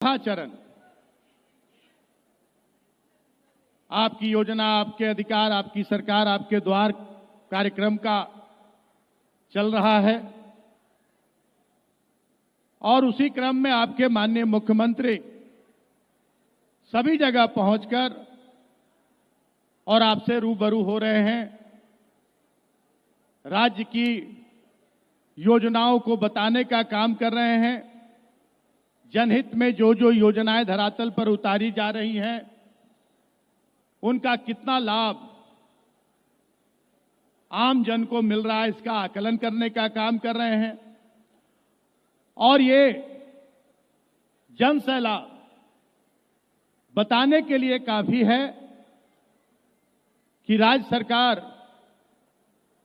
चौथा चरण आपकी योजना, आपके अधिकार, आपकी सरकार, आपके द्वार कार्यक्रम का चल रहा है और उसी क्रम में आपके माननीय मुख्यमंत्री सभी जगह पहुंचकर और आपसे रूबरू हो रहे हैं। राज्य की योजनाओं को बताने का काम कर रहे हैं। जनहित में जो जो योजनाएं धरातल पर उतारी जा रही हैं, उनका कितना लाभ आम जन को मिल रहा है, इसका आकलन करने का काम कर रहे हैं। और ये जन सैलाब बताने के लिए काफी है कि राज्य सरकार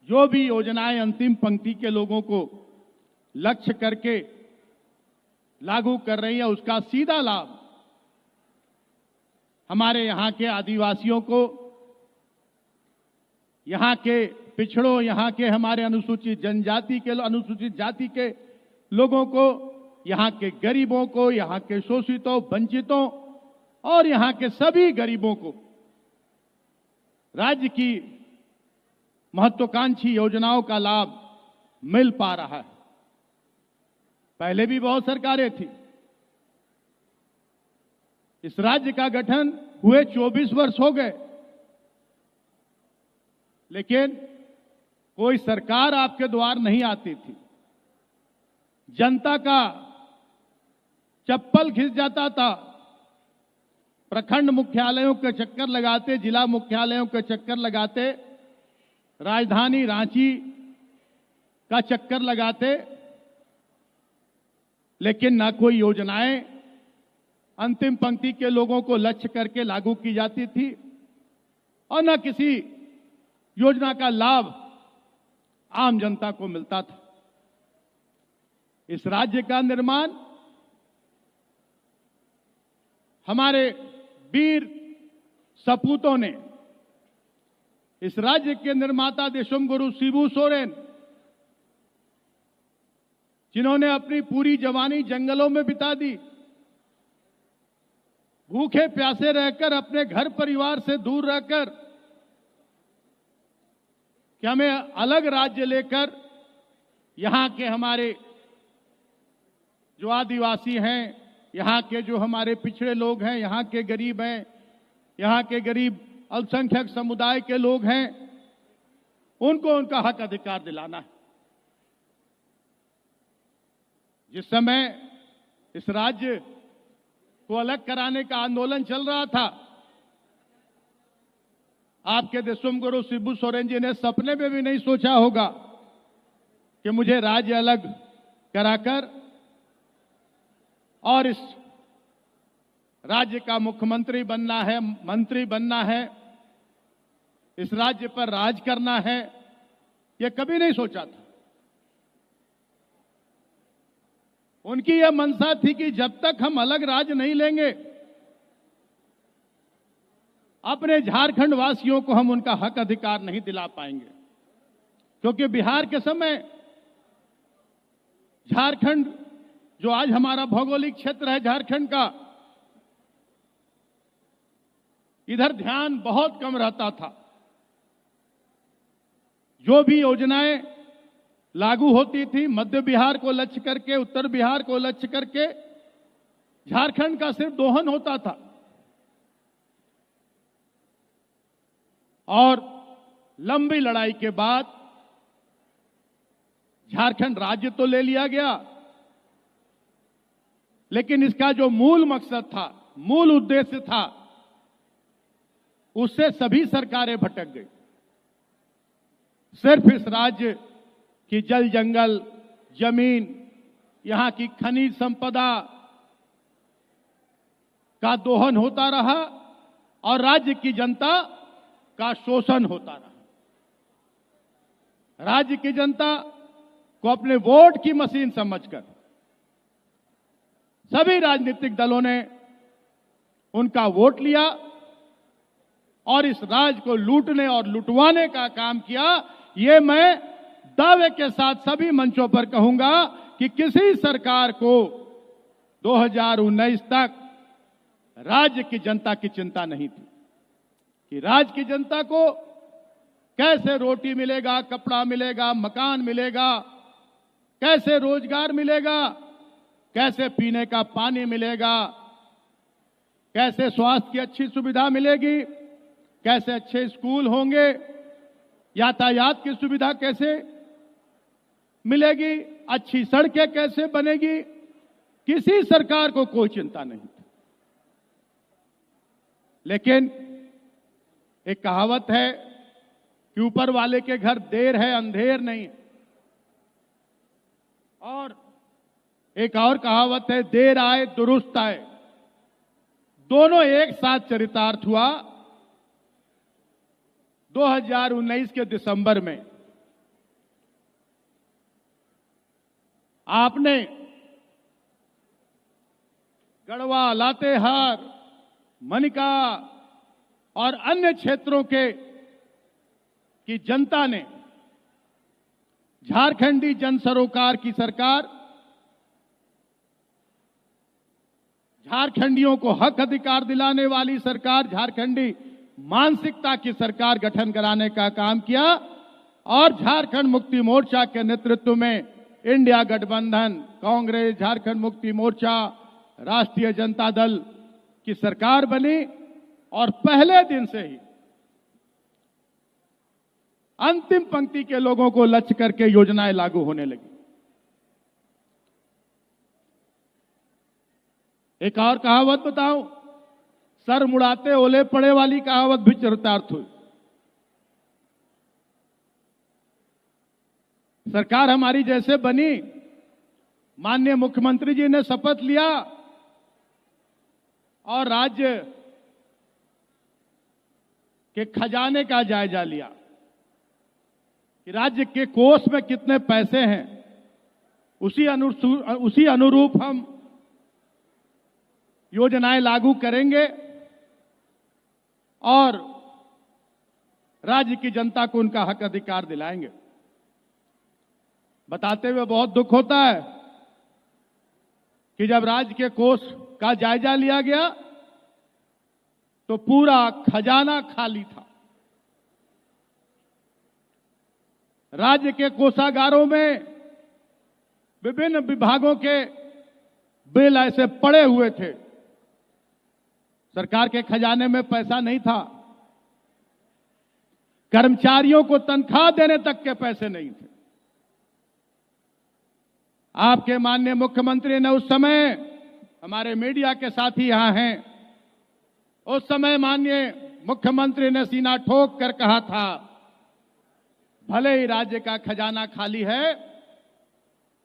जो भी योजनाएं अंतिम पंक्ति के लोगों को लक्ष्य करके लागू कर रही है, उसका सीधा लाभ हमारे यहां के आदिवासियों को, यहां के पिछड़ों, यहां के हमारे अनुसूचित जनजाति के, अनुसूचित जाति के लोगों को, यहां के गरीबों को, यहां के शोषितों, वंचितों और यहां के सभी गरीबों को राज्य की महत्वाकांक्षी योजनाओं का लाभ मिल पा रहा है। पहले भी बहुत सरकारें थी। इस राज्य का गठन हुए 24 वर्ष हो गए, लेकिन कोई सरकार आपके द्वार नहीं आती थी। जनता का चप्पल घिस जाता था। प्रखंड मुख्यालयों के चक्कर लगाते, जिला मुख्यालयों के चक्कर लगाते, राजधानी रांची का चक्कर लगाते, लेकिन ना कोई योजनाएं अंतिम पंक्ति के लोगों को लक्ष्य करके लागू की जाती थी और न किसी योजना का लाभ आम जनता को मिलता था। इस राज्य का निर्माण हमारे वीर सपूतों ने, इस राज्य के निर्माता देशमगुरु शिबू सोरेन, जिन्होंने अपनी पूरी जवानी जंगलों में बिता दी, भूखे प्यासे रहकर, अपने घर परिवार से दूर रहकर, कि हमें अलग राज्य लेकर यहां के हमारे जो आदिवासी हैं, यहां के जो हमारे पिछड़े लोग हैं, यहां के गरीब हैं, यहां के गरीब अल्पसंख्यक समुदाय के लोग हैं, उनको उनका हक अधिकार दिलाना है। जिस समय इस राज्य को अलग कराने का आंदोलन चल रहा था, आपके देशमगुरु शिबू सोरेन जी ने सपने में भी नहीं सोचा होगा कि मुझे राज्य अलग कराकर और इस राज्य का मुख्यमंत्री बनना है, मंत्री बनना है, इस राज्य पर राज करना है, यह कभी नहीं सोचा था। उनकी यह मंशा थी कि जब तक हम अलग राज्य नहीं लेंगे, अपने झारखंड वासियों को हम उनका हक अधिकार नहीं दिला पाएंगे। क्योंकि बिहार के समय झारखंड, जो आज हमारा भौगोलिक क्षेत्र है झारखंड का, इधर ध्यान बहुत कम रहता था। जो भी योजनाएं लागू होती थी, मध्य बिहार को लक्ष्य करके, उत्तर बिहार को लक्ष्य करके, झारखंड का सिर्फ दोहन होता था। और लंबी लड़ाई के बाद झारखंड राज्य तो ले लिया गया, लेकिन इसका जो मूल मकसद था, मूल उद्देश्य था, उससे सभी सरकारें भटक गई। सिर्फ इस राज्य की जल जंगल, जमीन, यहां की खनिज संपदा का दोहन होता रहा और राज्य की जनता का शोषण होता रहा। राज्य की जनता को अपने वोट की मशीन समझकर सभी राजनीतिक दलों ने उनका वोट लिया और इस राज्य को लूटने और लुटवाने का काम किया। ये मैं दावे के साथ सभी मंचों पर कहूंगा कि किसी सरकार को 2019 तक राज्य की जनता की चिंता नहीं थी कि राज्य की जनता को कैसे रोटी मिलेगा, कपड़ा मिलेगा, मकान मिलेगा, कैसे रोजगार मिलेगा, कैसे पीने का पानी मिलेगा, कैसे स्वास्थ्य की अच्छी सुविधा मिलेगी, कैसे अच्छे स्कूल होंगे, यातायात की सुविधा कैसे मिलेगी, अच्छी सड़कें कैसे बनेगी। किसी सरकार को कोई चिंता नहीं थी। लेकिन एक कहावत है कि ऊपर वाले के घर देर है अंधेर नहीं, और एक और कहावत है देर आए दुरुस्त आए। दोनों एक साथ चरितार्थ हुआ 2019 के दिसंबर में। आपने गढ़वा, लातेहार, मनिका और अन्य क्षेत्रों की जनता ने झारखंडी जन सरोकार की सरकार, झारखंडियों को हक अधिकार दिलाने वाली सरकार, झारखंडी मानसिकता की सरकार गठन कराने का काम किया, और झारखंड मुक्ति मोर्चा के नेतृत्व में इंडिया गठबंधन, कांग्रेस, झारखंड मुक्ति मोर्चा, राष्ट्रीय जनता दल की सरकार बनी। और पहले दिन से ही अंतिम पंक्ति के लोगों को लक्ष्य करके योजनाएं लागू होने लगी। एक और कहावत बताऊं, सर मुड़ाते ओले पड़े वाली कहावत भी चरितार्थ हुई। सरकार हमारी जैसे बनी, माननीय मुख्यमंत्री जी ने शपथ लिया और राज्य के खजाने का जायजा लिया कि राज्य के कोष में कितने पैसे हैं, उसी अनुरूप हम योजनाएं लागू करेंगे और राज्य की जनता को उनका हक अधिकार दिलाएंगे। बताते हुए बहुत दुख होता है कि जब राज्य के कोष का जायजा लिया गया तो पूरा खजाना खाली था। राज्य के कोषागारों में विभिन्न विभागों के बिल ऐसे पड़े हुए थे, सरकार के खजाने में पैसा नहीं था, कर्मचारियों को तनख्वाह देने तक के पैसे नहीं थे। आपके माननीय मुख्यमंत्री ने उस समय, हमारे मीडिया के साथी यहां हैं, उस समय माननीय मुख्यमंत्री ने सीना ठोक कर कहा था, भले ही राज्य का खजाना खाली है,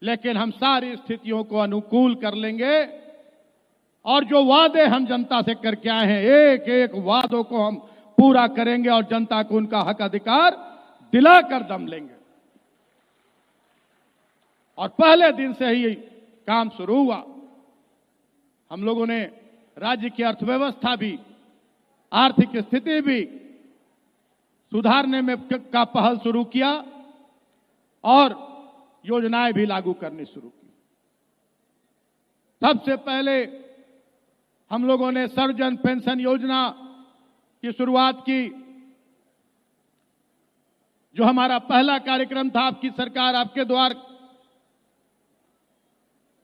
लेकिन हम सारी स्थितियों को अनुकूल कर लेंगे और जो वादे हम जनता से करके आए हैं, एक एक वादों को हम पूरा करेंगे और जनता को उनका हक अधिकार दिलाकर दम लेंगे। और पहले दिन से ही काम शुरू हुआ। हम लोगों ने राज्य की अर्थव्यवस्था भी, आर्थिक स्थिति भी सुधारने में का पहल शुरू किया और योजनाएं भी लागू करनी शुरू की। सबसे पहले हम लोगों ने सर्वजन पेंशन योजना की शुरुआत की, जो हमारा पहला कार्यक्रम था। आपकी सरकार आपके द्वार,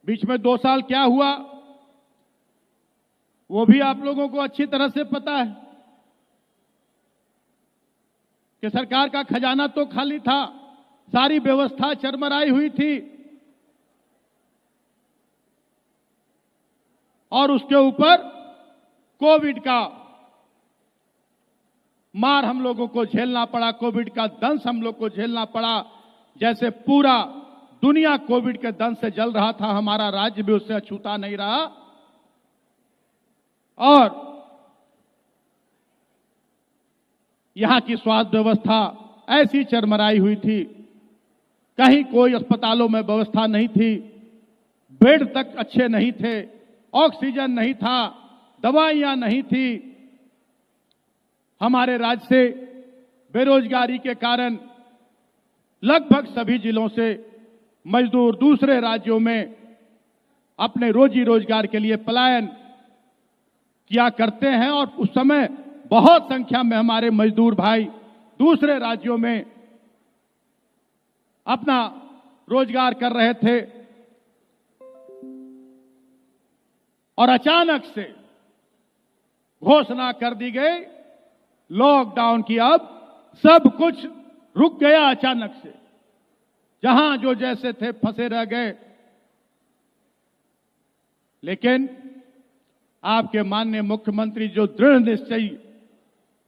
बीच में 2 साल क्या हुआ वो भी आप लोगों को अच्छी तरह से पता है कि सरकार का खजाना तो खाली था, सारी व्यवस्था चरमराई हुई थी और उसके ऊपर कोविड का मार हम लोगों को झेलना पड़ा, कोविड का दंश हम लोग को झेलना पड़ा। जैसे पूरा दुनिया कोविड के दंश से जल रहा था, हमारा राज्य भी उससे अछूता नहीं रहा। और यहां की स्वास्थ्य व्यवस्था ऐसी चरमराई हुई थी, कहीं कोई अस्पतालों में व्यवस्था नहीं थी, बेड तक अच्छे नहीं थे, ऑक्सीजन नहीं था, दवाइयां नहीं थी। हमारे राज्य से बेरोजगारी के कारण लगभग सभी जिलों से मजदूर दूसरे राज्यों में अपने रोजी रोजगार के लिए पलायन किया करते हैं। और उस समय बहुत संख्या में हमारे मजदूर भाई दूसरे राज्यों में अपना रोजगार कर रहे थे और अचानक से घोषणा कर दी गई लॉकडाउन की। अब सब कुछ रुक गया अचानक से, जहां जो जैसे थे फंसे रह गए। लेकिन आपके माननीय मुख्यमंत्री जो दृढ़ निश्चयी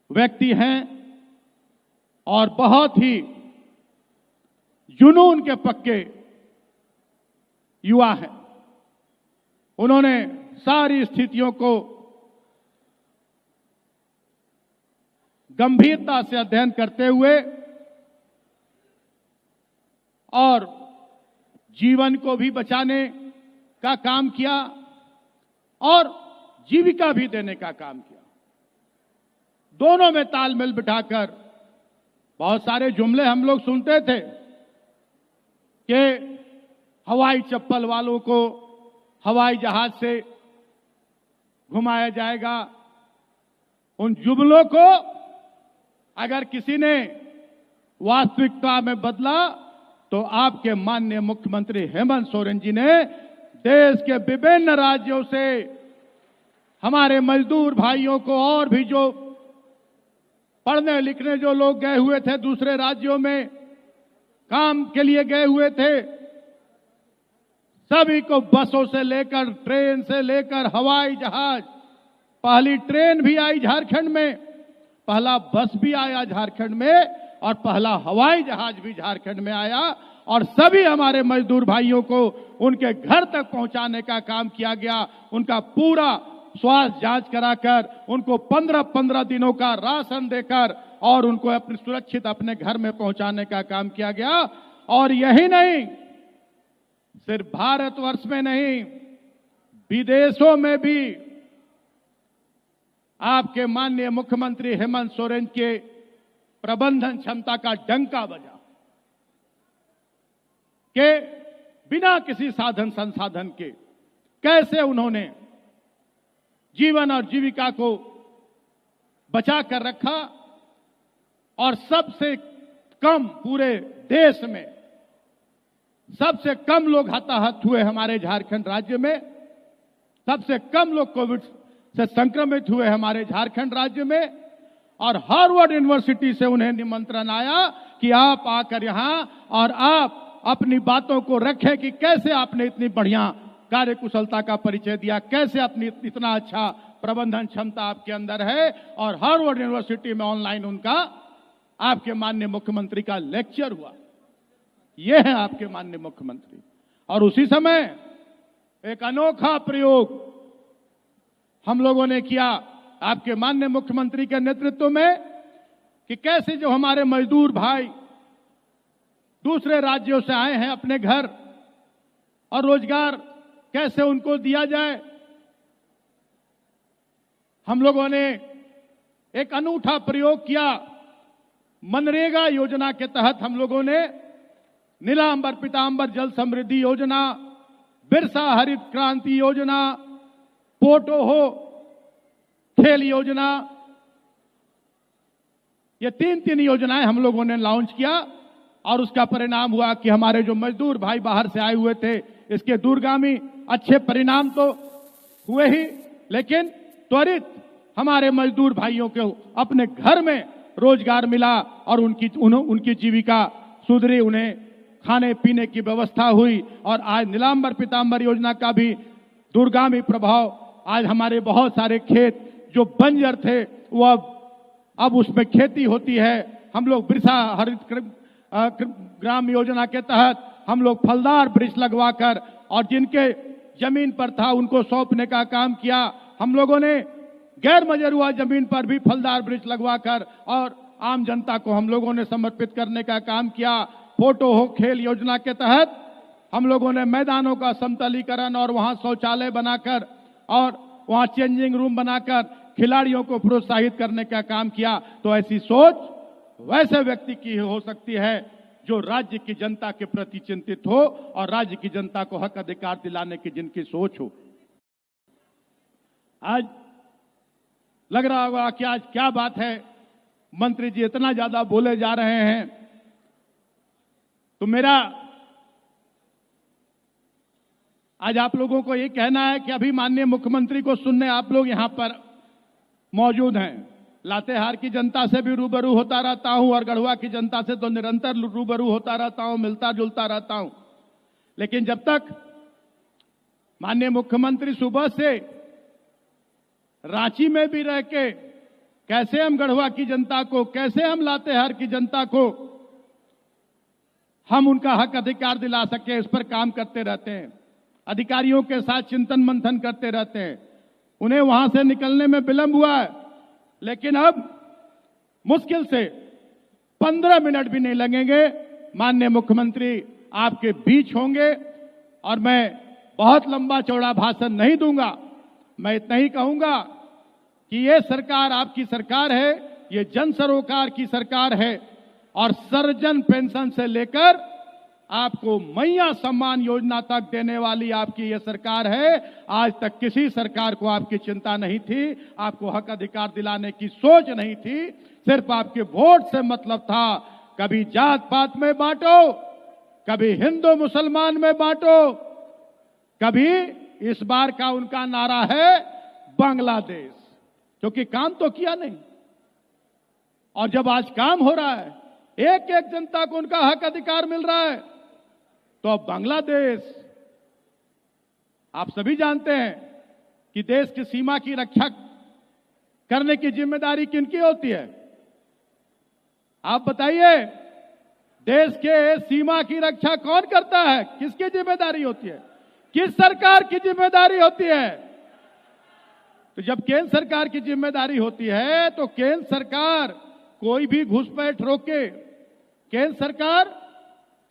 व्यक्ति हैं और बहुत ही जुनून के पक्के युवा हैं, उन्होंने सारी स्थितियों को गंभीरता से अध्ययन करते हुए और जीवन को भी बचाने का काम किया और जीविका भी देने का काम किया। दोनों में तालमेल बिठाकर बहुत सारे जुमले हम लोग सुनते थे कि हवाई चप्पल वालों को हवाई जहाज से घुमाया जाएगा। उन जुमलों को अगर किसी ने वास्तविकता में बदला तो आपके माननीय मुख्यमंत्री हेमंत सोरेन जी ने देश के विभिन्न राज्यों से हमारे मजदूर भाइयों को और भी जो पढ़ने लिखने जो लोग गए हुए थे दूसरे राज्यों में काम के लिए गए हुए थे, सभी को बसों से लेकर ट्रेन से लेकर हवाई जहाज, पहली ट्रेन भी आई झारखंड में, पहला बस भी आया झारखंड में और पहला हवाई जहाज भी झारखंड में आया और सभी हमारे मजदूर भाइयों को उनके घर तक पहुंचाने का काम किया गया। उनका पूरा स्वास्थ्य जांच कराकर उनको 15-15 दिनों का राशन देकर और उनको अपने सुरक्षित अपने घर में पहुंचाने का काम किया गया। और यही नहीं, सिर्फ भारतवर्ष में नहीं, विदेशों में भी आपके माननीय मुख्यमंत्री हेमंत सोरेन के प्रबंधन क्षमता का डंका बजा कि बिना किसी साधन संसाधन के कैसे उन्होंने जीवन और जीविका को बचा कर रखा और सबसे कम पूरे देश में सबसे कम लोग हताहत हुए हमारे झारखंड राज्य में, सबसे कम लोग कोविड से संक्रमित हुए हमारे झारखंड राज्य में। और हार्वर्ड यूनिवर्सिटी से उन्हें निमंत्रण आया कि आप आकर यहां और आप अपनी बातों को रखें कि कैसे आपने इतनी बढ़िया कार्यकुशलता का परिचय दिया, कैसे अपनी इतना अच्छा प्रबंधन क्षमता आपके अंदर है। और हार्वर्ड यूनिवर्सिटी में ऑनलाइन उनका आपके माननीय मुख्यमंत्री का लेक्चर हुआ। यह है आपके माननीय मुख्यमंत्री। और उसी समय एक अनोखा प्रयोग हम लोगों ने किया आपके माननीय मुख्यमंत्री के नेतृत्व में कि कैसे जो हमारे मजदूर भाई दूसरे राज्यों से आए हैं अपने घर और रोजगार कैसे उनको दिया जाए। हम लोगों ने एक अनूठा प्रयोग किया। मनरेगा योजना के तहत हम लोगों ने नीलांबर पीतांबर जल समृद्धि योजना, बिरसा हरित क्रांति योजना, पोटो हो खेल योजना, ये तीन योजनाएं हम लोगों ने लॉन्च किया। और उसका परिणाम हुआ कि हमारे जो मजदूर भाई बाहर से आए हुए थे, इसके दूरगामी अच्छे परिणाम तो हुए ही, लेकिन त्वरित हमारे मजदूर भाइयों को अपने घर में रोजगार मिला और उनकी जीविका सुधरी, उन्हें खाने पीने की व्यवस्था हुई। और आज नीलांबर पीतांबर योजना का भी दूरगामी प्रभाव, आज हमारे बहुत सारे खेत जो बंजर थे वो अब उसमें खेती होती है। हम लोग बिरसा हरित ग्राम योजना के तहत हम लोग फलदार वृक्ष लगवाकर और जिनके जमीन पर था उनको सौंपने का काम किया। हम लोगों ने गैर मजरूआ जमीन पर भी फलदार वृक्ष लगवाकर और आम जनता को हम लोगों ने समर्पित करने का काम किया। फोटो हो खेल योजना के तहत हम लोगों ने मैदानों का समतलीकरण और वहां शौचालय बनाकर और वहां चेंजिंग रूम बनाकर खिलाड़ियों को प्रोत्साहित करने का काम किया। तो ऐसी सोच वैसे व्यक्ति की हो सकती है जो राज्य की जनता के प्रति चिंतित हो और राज्य की जनता को हक अधिकार दिलाने की जिनकी सोच हो। आज लग रहा होगा कि आज क्या बात है, मंत्री जी इतना ज्यादा बोले जा रहे हैं। तो मेरा आज आप लोगों को ये कहना है कि अभी माननीय मुख्यमंत्री को सुनने आप लोग यहां पर मौजूद हैं। लातेहार की जनता से भी रूबरू होता रहता हूं और गढ़वा की जनता से तो निरंतर रूबरू होता रहता हूं, मिलता जुलता रहता हूं। लेकिन जब तक माननीय मुख्यमंत्री सुबह से रांची में भी रह के कैसे हम गढ़वा की जनता को, कैसे हम लातेहार की जनता को हम उनका हक अधिकार दिला सके, इस पर काम करते रहते हैं। अधिकारियों के साथ चिंतन मंथन करते रहते हैं। उन्हें वहां से निकलने में विलंब हुआ है, लेकिन अब मुश्किल से 15 मिनट भी नहीं लगेंगे, माननीय मुख्यमंत्री आपके बीच होंगे। और मैं बहुत लंबा चौड़ा भाषण नहीं दूंगा, मैं इतना ही कहूंगा कि ये सरकार आपकी सरकार है, ये जन सरोकार की सरकार है और सर्वजन पेंशन से लेकर आपको मैया सम्मान योजना तक देने वाली आपकी ये सरकार है। आज तक किसी सरकार को आपकी चिंता नहीं थी, आपको हक अधिकार दिलाने की सोच नहीं थी, सिर्फ आपके वोट से मतलब था। कभी जात पात में बांटो, कभी हिंदू मुसलमान में बांटो, कभी इस बार का उनका नारा है बांग्लादेश, क्योंकि काम तो किया नहीं। और जब आज काम हो रहा है, एक एक जनता को उनका हक अधिकार मिल रहा है, तो अब बांग्लादेश, आप सभी जानते हैं कि देश की सीमा की रक्षा करने की जिम्मेदारी किनकी होती है? आप बताइए, देश के सीमा की रक्षा कौन करता है? किसकी जिम्मेदारी होती है? किस सरकार की जिम्मेदारी होती है? तो जब केंद्र सरकार की जिम्मेदारी होती है तो केंद्र सरकार कोई भी घुसपैठ रोके, केंद्र सरकार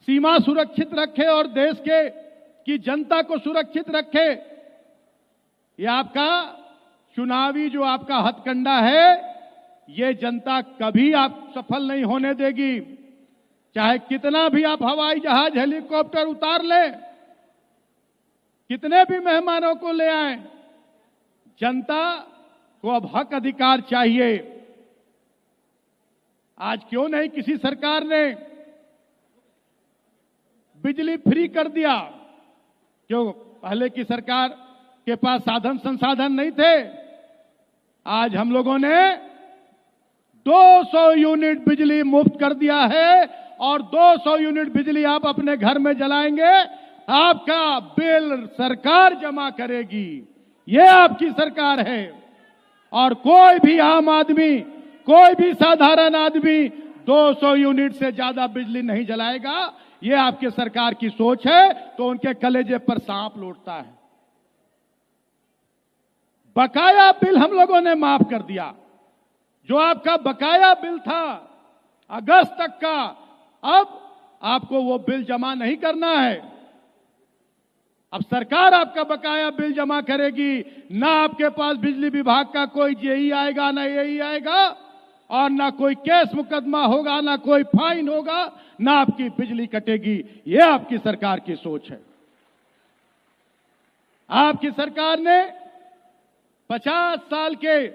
सीमा सुरक्षित रखे और देश की जनता को सुरक्षित रखे। ये आपका चुनावी जो आपका हथकंडा है, ये जनता कभी आप सफल नहीं होने देगी। चाहे कितना भी आप हवाई जहाज, हेलीकॉप्टर उतार लें, कितने भी मेहमानों को ले आए, जनता को अब हक अधिकार चाहिए। आज क्यों नहीं किसी सरकार ने बिजली फ्री कर दिया? क्यों पहले की सरकार के पास साधन संसाधन नहीं थे? आज हम लोगों ने 200 यूनिट बिजली मुफ्त कर दिया है और 200 यूनिट बिजली आप अपने घर में जलाएंगे, आपका बिल सरकार जमा करेगी। ये आपकी सरकार है। और कोई भी आम आदमी, कोई भी साधारण आदमी 200 यूनिट से ज्यादा बिजली नहीं जलाएगा। ये आपकी सरकार की सोच है, तो उनके कलेजे पर सांप लौटता है। बकाया बिल हम लोगों ने माफ कर दिया। जो आपका बकाया बिल था अगस्त तक का, अब आपको वो बिल जमा नहीं करना है। अब सरकार आपका बकाया बिल जमा करेगी। ना आपके पास बिजली विभाग का कोई जेई आएगा, ना एई आएगा, और ना कोई केस मुकदमा होगा, ना कोई फाइन होगा, ना आपकी बिजली कटेगी। ये आपकी सरकार की सोच है। आपकी सरकार ने 50 साल के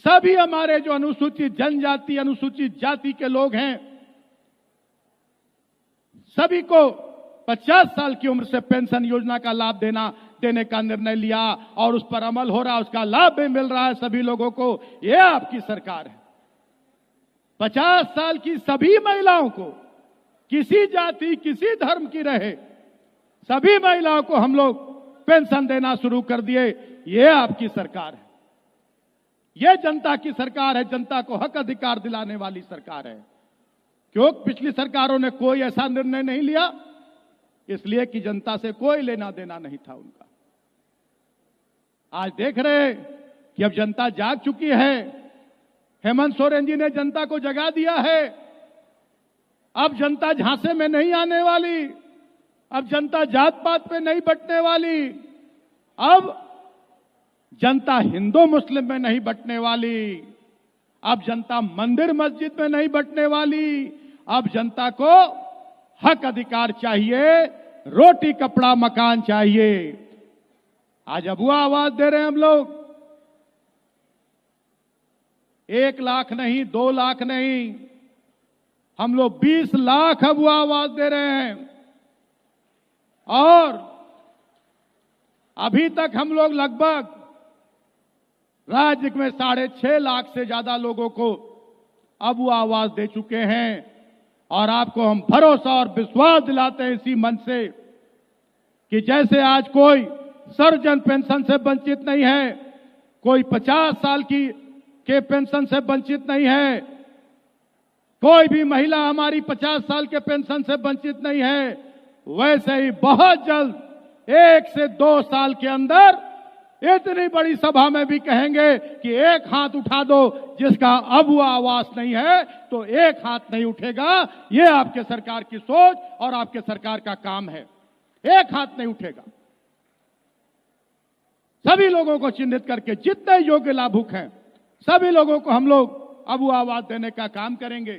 सभी हमारे जो अनुसूचित जनजाति, अनुसूचित जाति के लोग हैं, सभी को 50 साल की उम्र से पेंशन योजना का लाभ देने का निर्णय लिया और उस पर अमल हो रहा है, उसका लाभ भी मिल रहा है सभी लोगों को। यह आपकी सरकार है। 50 साल की सभी महिलाओं को, किसी जाति, किसी धर्म की रहे, सभी महिलाओं को हम लोग पेंशन देना शुरू कर दिए। यह आपकी सरकार है। यह जनता की सरकार है, जनता को हक अधिकार दिलाने वाली सरकार है। क्यों पिछली सरकारों ने कोई ऐसा निर्णय नहीं लिया? इसलिए कि जनता से कोई लेना देना नहीं था उनका। आज देख रहे हैं कि अब जनता जाग चुकी है। हेमंत सोरेन जी ने जनता को जगा दिया है। अब जनता झांसे में नहीं आने वाली, अब जनता जात पात पे नहीं बंटने वाली, अब जनता हिंदू मुस्लिम में नहीं बंटने वाली, अब जनता मंदिर मस्जिद में नहीं बंटने वाली, अब जनता को हक अधिकार चाहिए, रोटी कपड़ा मकान चाहिए। आज अबुआ आवाज दे रहे हैं हम लोग। 1 लाख नहीं, 2 लाख नहीं, हम लोग 20 लाख अबुआ आवाज दे रहे हैं। और अभी तक हम लोग लगभग राज्य में 6.5 लाख से ज्यादा लोगों को अबुआ आवाज दे चुके हैं। और आपको हम भरोसा और विश्वास दिलाते हैं इसी मन से कि जैसे आज कोई सर्वजन पेंशन से वंचित नहीं है, कोई 50 साल के पेंशन से वंचित नहीं है, कोई भी महिला हमारी 50 साल के पेंशन से वंचित नहीं है, वैसे ही बहुत जल्द 1 से 2 साल के अंदर इतनी बड़ी सभा में भी कहेंगे कि एक हाथ उठा दो जिसका अबुआ आवास नहीं है, तो एक हाथ नहीं उठेगा। ये आपके सरकार की सोच और आपके सरकार का काम है। एक हाथ नहीं उठेगा। सभी लोगों को चिन्हित करके जितने योग्य लाभुक हैं सभी लोगों को हम लोग अबुआ आवास देने का काम करेंगे।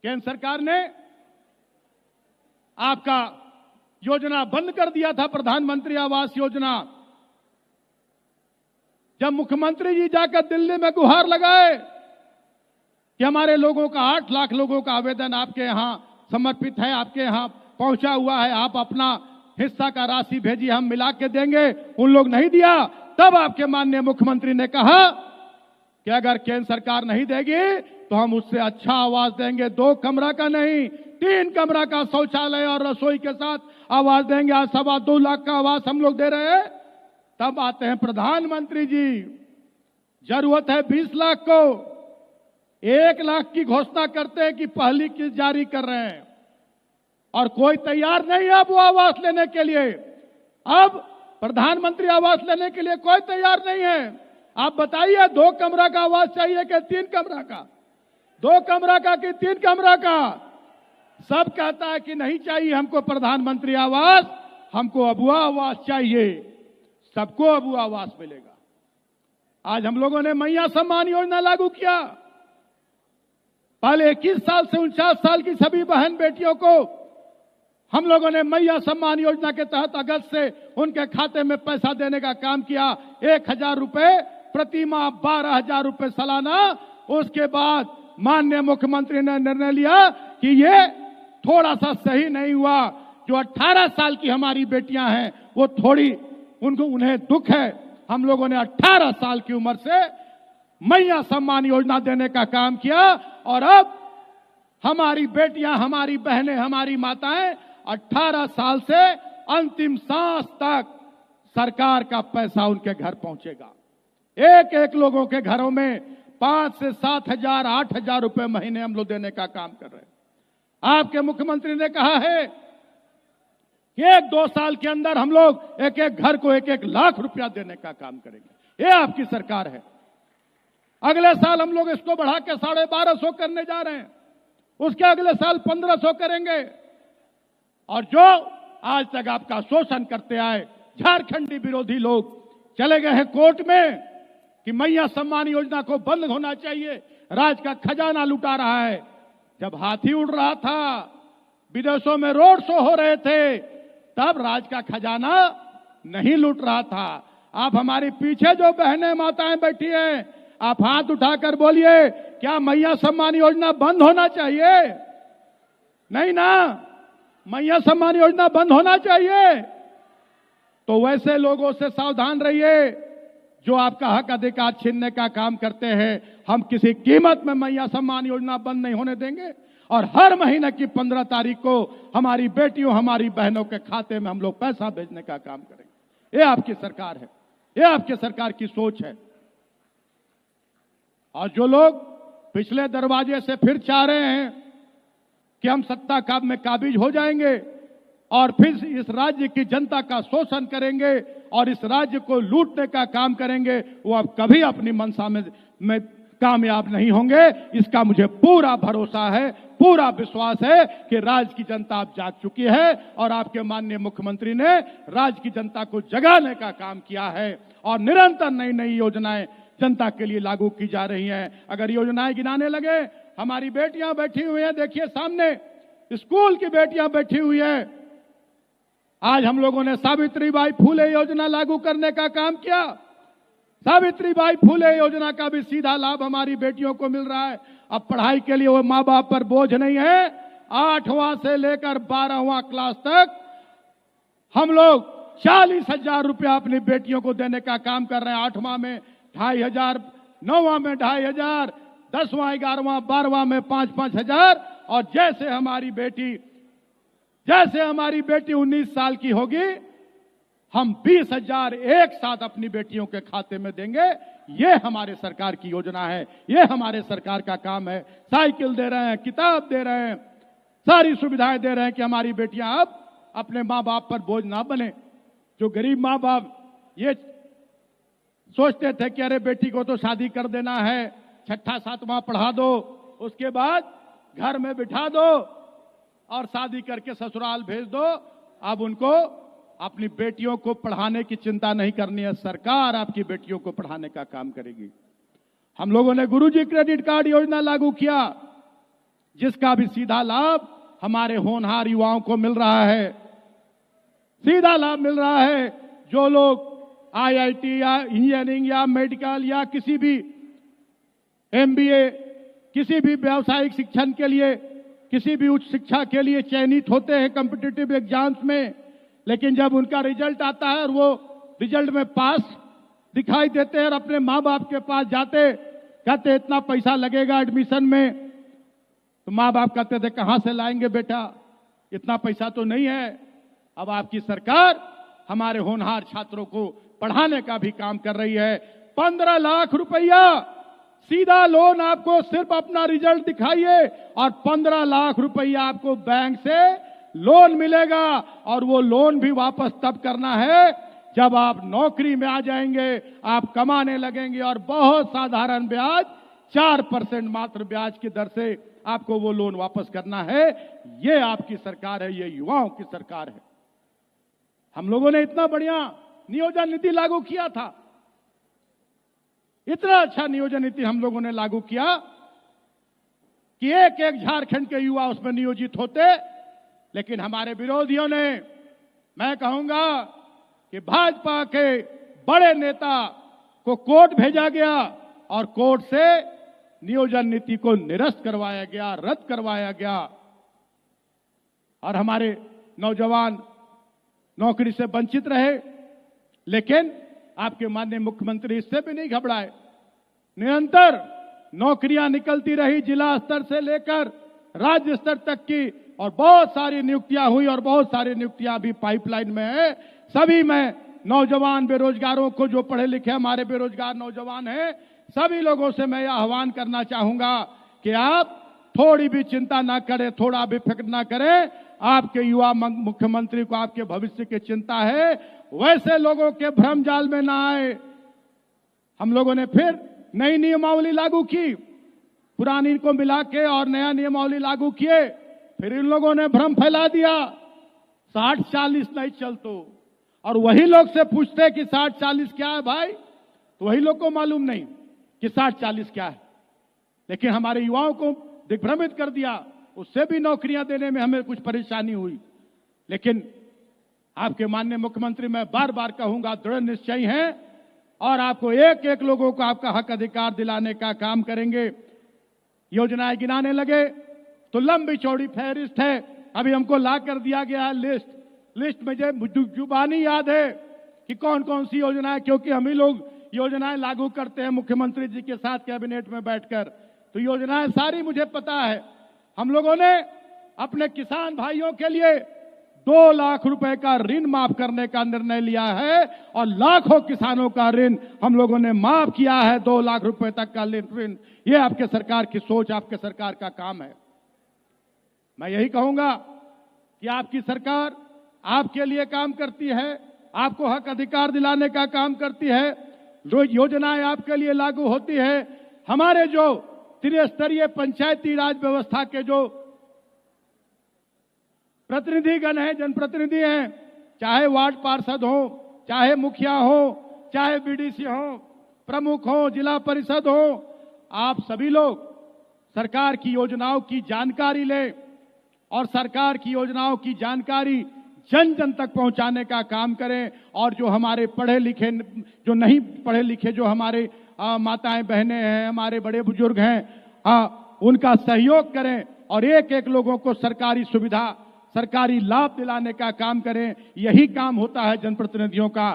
केंद्र सरकार ने आपका योजना बंद कर दिया था, प्रधानमंत्री आवास योजना। जब मुख्यमंत्री जी जाकर दिल्ली में गुहार लगाए कि हमारे लोगों का 8 लाख लोगों का आवेदन आपके यहां समर्पित है, आपके यहां पहुंचा हुआ है, आप अपना हिस्सा का राशि भेजिए, हम मिला के देंगे, उन लोग नहीं दिया। तब आपके माननीय मुख्यमंत्री ने कहा कि अगर केंद्र सरकार नहीं देगी तो हम उससे अच्छा आवास देंगे। 2 कमरा का नहीं, 3 कमरा का शौचालय और रसोई के साथ आवास देंगे। आज 2.25 लाख का आवास हम लोग दे रहे हैं। तब आते हैं प्रधानमंत्री जी, जरूरत है 20 लाख को, 1 लाख की घोषणा करते हैं कि पहली किस्त जारी कर रहे हैं और कोई तैयार नहीं है वो आवास लेने के लिए। अब प्रधानमंत्री आवास लेने के लिए कोई तैयार नहीं है। आप बताइए 2 कमरा का आवास चाहिए कि 3 कमरा का? 2 कमरा का कि 3 कमरा का? सब कहता है कि नहीं चाहिए हमको प्रधानमंत्री आवास, हमको अबुआ आवास चाहिए। सबको अबुआ आवास मिलेगा। आज हम लोगों ने मैया सम्मान योजना लागू किया। पहले 21 साल से 49 साल की सभी बहन बेटियों को हम लोगों ने मैया सम्मान योजना के तहत अगस्त से उनके खाते में पैसा देने का काम किया। 1,000 रुपए प्रति माह, 12,000 रुपए सालाना। उसके बाद माननीय मुख्यमंत्री ने निर्णय लिया कि ये थोड़ा सा सही नहीं हुआ। जो 18 साल की हमारी बेटियां हैं वो थोड़ी उन्हें दुख है। हम लोगों ने 18 साल की उम्र से मैया सम्मान योजना देने का काम किया और अब हमारी बेटियां, हमारी बहनें, हमारी माताएं 18 साल से अंतिम सांस तक सरकार का पैसा उनके घर पहुंचेगा। एक एक लोगों के घरों में 5 से 7,000, 8,000 रुपए महीने हम लोग देने का काम कर रहे हैं। आपके मुख्यमंत्री ने कहा है कि 1-2 साल के अंदर हम लोग एक एक घर को 1-1 लाख रुपया देने का काम करेंगे। ये आपकी सरकार है। अगले साल हम लोग इसको बढ़ा के 1,250 करने जा रहे हैं। उसके अगले साल 1,500 करेंगे। और जो आज तक आपका शोषण करते आए झारखंडी विरोधी लोग चले गए हैं कोर्ट में कि मैया सम्मान योजना को बंद होना चाहिए, राज्य का खजाना लुटा रहा है। जब हाथी उड़ रहा था, विदेशों में रोड शो हो रहे थे, तब राज्य का खजाना नहीं लूट रहा था। आप हमारे पीछे जो बहनें माताएं बैठी हैं, आप हाथ उठाकर बोलिए, क्या मैया सम्मान योजना बंद होना चाहिए? नहीं ना, मैया सम्मान योजना बंद होना चाहिए। तो वैसे लोगों से सावधान रहिए जो आपका हक अधिकार छीनने का काम करते हैं। हम किसी कीमत में मैया सम्मान योजना बंद नहीं होने देंगे और हर महीने की 15 तारीख को हमारी बेटियों, हमारी बहनों के खाते में हम लोग पैसा भेजने का काम करेंगे। ये आपकी सरकार है, ये आपकी सरकार की सोच है। और जो लोग पिछले दरवाजे से फिर चाह रहे हैं कि हम सत्ता में काबिज हो जाएंगे और फिर इस राज्य की जनता का शोषण करेंगे और इस राज्य को लूटने का काम करेंगे, वो अब कभी अपनी मंशा में कामयाब नहीं होंगे। इसका मुझे पूरा भरोसा है, पूरा विश्वास है कि राज्य की जनता अब जाग चुकी है और आपके माननीय मुख्यमंत्री ने राज्य की जनता को जगाने का काम किया है और निरंतर नई नई योजनाएं जनता के लिए लागू की जा रही हैं। अगर योजनाएं गिनाने लगे हमारी बेटियां बैठी हुई हैं, देखिए सामने स्कूल की बेटियां बैठी हुई हैं। आज हम लोगों ने सावित्रीबाई फुले योजना लागू करने का काम किया। सावित्रीबाई फुले योजना का भी सीधा लाभ हमारी बेटियों को मिल रहा है। अब पढ़ाई के लिए वो माँ बाप पर बोझ नहीं है। 8वां से लेकर 12वां क्लास तक हम लोग 40,000 रुपया अपनी बेटियों को देने का काम कर रहे हैं। 8वां में 2,500, 9वां में 2,500, 10वां, 11वां, 12वां में 5-5 हजार। और जैसे हमारी बेटी 19 साल की होगी, हम 20,000 एक साथ अपनी बेटियों के खाते में देंगे। ये हमारे सरकार की योजना है, ये हमारे सरकार का काम है। साइकिल दे रहे हैं, किताब दे रहे हैं, सारी सुविधाएं दे रहे हैं कि हमारी बेटियां अब अपने मां बाप पर बोझ ना बने। जो गरीब मां बाप ये सोचते थे कि अरे बेटी को तो शादी कर देना है, 6ठा 7वां पढ़ा दो, उसके बाद घर में बिठा दो और शादी करके ससुराल भेज दो, अब उनको अपनी बेटियों को पढ़ाने की चिंता नहीं करनी है। सरकार आपकी बेटियों को पढ़ाने का काम करेगी। हम लोगों ने गुरुजी क्रेडिट कार्ड योजना लागू किया, जिसका भी सीधा लाभ हमारे होनहार युवाओं को मिल रहा है। सीधा लाभ मिल रहा है। जो लोग आईआईटी या इंजीनियरिंग या मेडिकल या किसी भी एमबीए, किसी भी व्यावसायिक शिक्षण के लिए, किसी भी उच्च शिक्षा के लिए चयनित होते हैं कॉम्पिटिटिव एग्जाम्स में, लेकिन जब उनका रिजल्ट आता है और वो रिजल्ट में पास दिखाई देते हैं और अपने माँ बाप के पास जाते, कहते इतना पैसा लगेगा एडमिशन में, तो माँ बाप कहते थे कहां से लाएंगे बेटा, इतना पैसा तो नहीं है। अब आपकी सरकार हमारे होनहार छात्रों को पढ़ाने का भी काम कर रही है। 15 लाख रुपया सीधा लोन आपको, सिर्फ अपना रिजल्ट दिखाइए और 15 लाख रुपया आपको बैंक से लोन मिलेगा। और वो लोन भी वापस तब करना है जब आप नौकरी में आ जाएंगे, आप कमाने लगेंगे और बहुत साधारण ब्याज, 4% मात्र ब्याज की दर से आपको वो लोन वापस करना है। ये आपकी सरकार है, ये युवाओं की सरकार है। हम लोगों ने इतना बढ़िया नियोजन नीति लागू किया था, इतना अच्छा नियोजन नीति हम लोगों ने लागू किया कि एक एक झारखंड के युवा उसमें नियोजित होते। लेकिन हमारे विरोधियों ने, मैं कहूंगा कि भाजपा के बड़े नेता को कोर्ट भेजा गया और कोर्ट से नियोजन नीति को निरस्त करवाया गया, रद्द करवाया गया और हमारे नौजवान नौकरी से वंचित रहे। लेकिन आपके माननीय मुख्यमंत्री इससे भी नहीं घबराए। निरंतर नौकरियां निकलती रही, जिला स्तर से लेकर राज्य स्तर तक की, और बहुत सारी नियुक्तियां हुई और बहुत सारी नियुक्तियां अभी पाइपलाइन में है। सभी में नौजवान बेरोजगारों को, जो पढ़े लिखे हमारे बेरोजगार नौजवान हैं, सभी लोगों से मैं आह्वान करना चाहूंगा कि आप थोड़ी भी चिंता ना करें, थोड़ा भी फिक्र ना करें। आपके युवा मुख्यमंत्री को आपके भविष्य की चिंता है, वैसे लोगों के भ्रम जाल में ना आए। हम लोगों ने फिर नई नियमावली लागू की, पुरानी को मिला के और नया नियमावली लागू किए। फिर इन लोगों ने भ्रम फैला दिया 60-40 नहीं चलतो, और वही लोग से पूछते कि 60-40 क्या है भाई, तो वही लोग को मालूम नहीं कि 60-40 क्या है। लेकिन हमारे युवाओं को दिग्भ्रमित कर दिया, उससे भी नौकरियां देने में हमें कुछ परेशानी हुई। लेकिन आपके माननीय मुख्यमंत्री, मैं बार बार कहूंगा, दृढ़ निश्चयी हैं और आपको एक एक लोगों को आपका हक अधिकार दिलाने का काम करेंगे। योजनाएं गिनाने लगे तो लंबी चौड़ी फहरिस्त है। अभी हमको ला कर दिया गया है लिस्ट में जुबानी याद है कि कौन कौन सी योजनाएं, क्योंकि हम ही लोग योजनाएं लागू करते हैं मुख्यमंत्री जी के साथ कैबिनेट में बैठकर, तो योजनाएं सारी मुझे पता है। हम लोगों ने अपने किसान भाइयों के लिए 2 लाख रुपए का ऋण माफ करने का निर्णय लिया है और लाखों किसानों का ऋण हम लोगों ने माफ किया है। 2 लाख रुपए तक का ऋण, ये आपके सरकार की सोच, आपके सरकार का काम है। मैं यही कहूंगा कि आपकी सरकार आपके लिए काम करती है, आपको हक अधिकार दिलाने का काम करती है। जो योजनाएं आपके लिए लागू होती है, हमारे जो त्रिस्तरीय पंचायती राज व्यवस्था के जो प्रतिनिधिगण हैं, जनप्रतिनिधि हैं, चाहे वार्ड पार्षद हो, चाहे मुखिया हो, चाहे बीडीसी हो, प्रमुख हो, जिला परिषद हो, आप सभी लोग सरकार की योजनाओं की जानकारी लें और सरकार की योजनाओं की जानकारी जन जन तक पहुंचाने का काम करें। और जो हमारे पढ़े लिखे, जो नहीं पढ़े लिखे, जो हमारे माताएं बहनें हैं, हमारे बड़े बुजुर्ग हैं, उनका सहयोग करें और एक एक लोगों को सरकारी सुविधा, सरकारी लाभ दिलाने का काम करें। यही काम होता है जनप्रतिनिधियों का।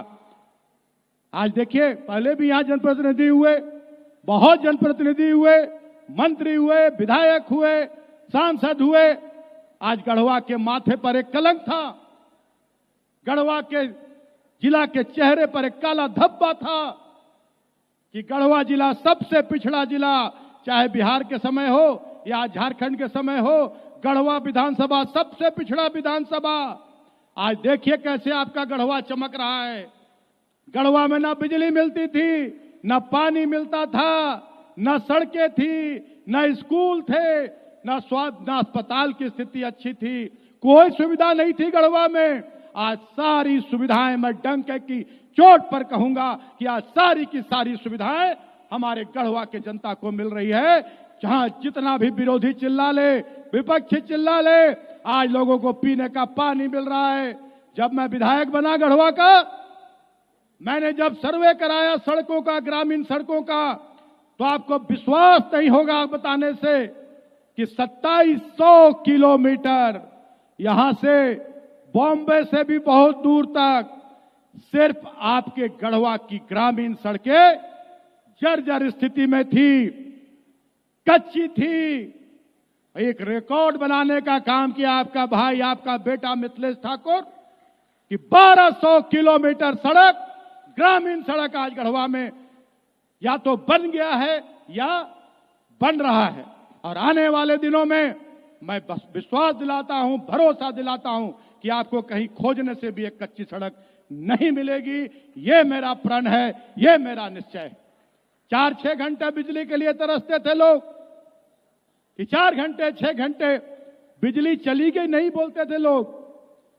आज देखिए, पहले भी यहां जनप्रतिनिधि हुए, बहुत जनप्रतिनिधि हुए, मंत्री हुए, विधायक हुए, सांसद हुए। आज गढ़वा के माथे पर एक कलंक था, गढ़वा के जिला के चेहरे पर एक काला धब्बा था कि गढ़वा जिला सबसे पिछड़ा जिला, चाहे बिहार के समय हो या झारखंड के समय हो, गढ़वा विधानसभा सबसे पिछड़ा विधानसभा। आज देखिए कैसे आपका गढ़वा चमक रहा है। गढ़वा में ना बिजली मिलती थी, ना पानी मिलता था, ना सड़कें थी, ना स्कूल थे, ना अस्पताल की स्थिति अच्छी थी, कोई सुविधा नहीं थी गढ़वा में। आज सारी सुविधाएं, मैं डंके की चोट पर कहूंगा कि आज सारी की सारी सुविधाएं हमारे गढ़वा के जनता को मिल रही है। जहां जितना भी विरोधी चिल्ला ले, विपक्षी चिल्ला ले, आज लोगों को पीने का पानी मिल रहा है। जब मैं विधायक बना गढ़वा का, मैंने जब सर्वे कराया सड़कों का, ग्रामीण सड़कों का, तो आपको विश्वास नहीं होगा बताने से कि 2700 किलोमीटर यहां से बॉम्बे से भी बहुत दूर तक सिर्फ आपके गढ़वा की ग्रामीण सड़कें जर्जर स्थिति में थी, कच्ची थी। एक रिकॉर्ड बनाने का काम किया आपका भाई, आपका बेटा मिथिलेश ठाकुर कि 1200 किलोमीटर सड़क, ग्रामीण सड़क आज गढ़वा में या तो बन गया है या बन रहा है। और आने वाले दिनों में मैं बस विश्वास दिलाता हूं, भरोसा दिलाता हूं कि आपको कहीं खोजने से भी एक कच्ची सड़क नहीं मिलेगी। ये मेरा प्रण है, ये मेरा निश्चय है। 4-6 घंटे बिजली के लिए तरसते थे लोग कि 4 घंटे 6 घंटे बिजली चली गई, नहीं बोलते थे लोग,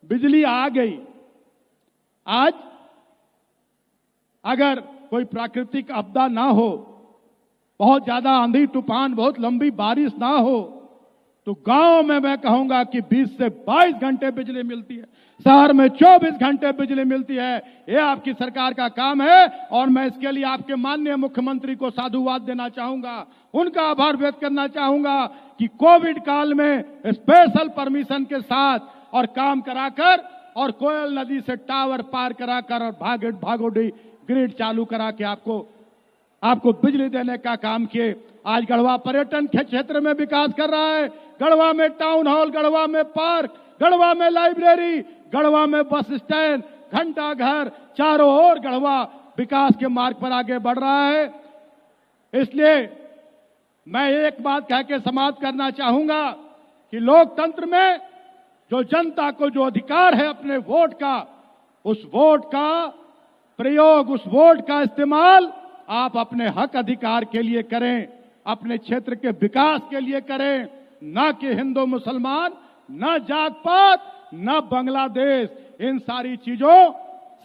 बिजली आ गई। आज अगर कोई प्राकृतिक आपदा ना हो, बहुत ज्यादा आंधी तूफान, बहुत लंबी बारिश ना हो, तो गांव में मैं कहूंगा कि 20 से 22 घंटे बिजली मिलती है, शहर में 24 घंटे बिजली मिलती है। ये आपकी सरकार का काम है और मैं इसके लिए आपके माननीय मुख्यमंत्री को साधुवाद देना चाहूंगा, उनका आभार व्यक्त करना चाहूंगा कि कोविड काल में स्पेशल परमिशन के साथ और काम कराकर और कोयल नदी से टावर पार कराकर और भागोडी ग्रिड चालू करा के आपको बिजली देने का काम किए। आज गढ़वा पर्यटन के क्षेत्र में विकास कर रहा है। गढ़वा में टाउन हॉल, गढ़वा में पार्क, गढ़वा में लाइब्रेरी, गढ़वा में बस स्टैंड, घंटा घर, चारों ओर गढ़वा विकास के मार्ग पर आगे बढ़ रहा है। इसलिए मैं एक बात कह के समाप्त करना चाहूंगा कि लोकतंत्र में जो जनता को जो अधिकार है अपने वोट का, उस वोट का प्रयोग, उस वोट का इस्तेमाल आप अपने हक अधिकार के लिए करें, अपने क्षेत्र के विकास के लिए करें, ना कि हिंदू मुसलमान, ना जात पात, ना बांग्लादेश, इन सारी चीजों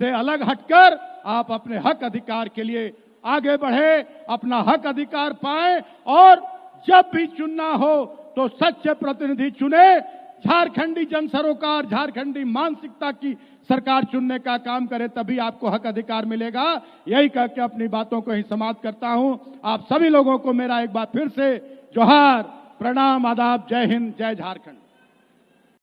से अलग हटकर आप अपने हक अधिकार के लिए आगे बढ़े, अपना हक अधिकार पाएं और जब भी चुनना हो तो सच्चे प्रतिनिधि चुने। झारखंडी जन सरोकार, झारखंडी मानसिकता की सरकार चुनने का काम करे, तभी आपको हक अधिकार मिलेगा। यही कह के अपनी बातों को ही समाप्त करता हूं। आप सभी लोगों को मेरा एक बार फिर से जोहार, प्रणाम, आदाब, जय हिंद, जय झारखंड।